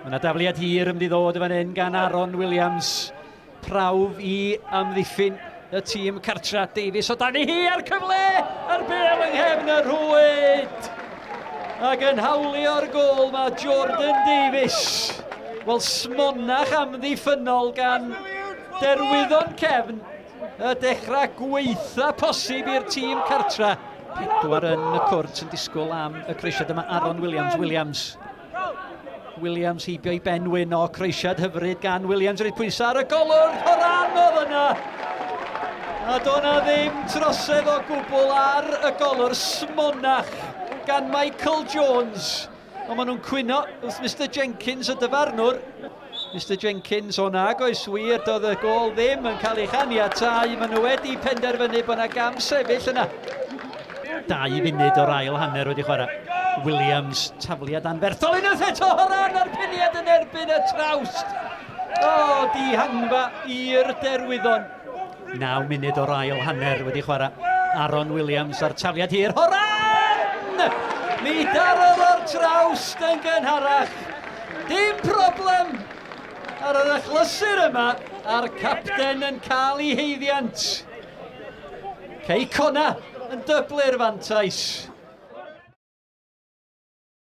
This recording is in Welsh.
Yna dafliad hir yn mynd i ddod y fan hyn gan Aaron Williams. Prawf i amddiffyn y tîm cartra. Davies o dan i hi ar cyfle ar bel yng nghefn y rwyd. Ac yn hawlio'r gol mae Jordan Davies. Wel, smonach amddiffynol gan Derwyddon Cefn. Y dechrau gweitha posib i'r tîm cartra. 4 yn y cwrt yn disgwyl am y creisiad yma. Aaron Williams heibio i Benwyn o creisiad hyfryd gan Williams. Rhaid pwysau ar y golwr. Horan oedd yna. A do'na ddim trosedd o gwbl ar y golwr. Smonach gan Michael Jones. Ond maen nhw'n cwyno wrth Mr Jenkins y dyfarnwr. Mr Jenkins o nag oes wir, doedd y gol ddim yn cael ei chaniatau. Maen nhw wedi penderfynu bod yna gam sefyll yna. 2 funud o'r ail hanner wedi chwarae. Williams, tafliad anferthol unwaith eto, Horan ar piniad yn erbyn y trawst. O, dihangfa i'r Derwyddon. 9 munud o'r ail hanner wedi chwarae. Aaron Williams ar tafliad hir. Horan! Lidar o'r trawst yn gynharach. Dim problem ar yr achlysur yma. A'r capten yn cael ei heiddiant. Cei Connah yn dyblu'r fantais.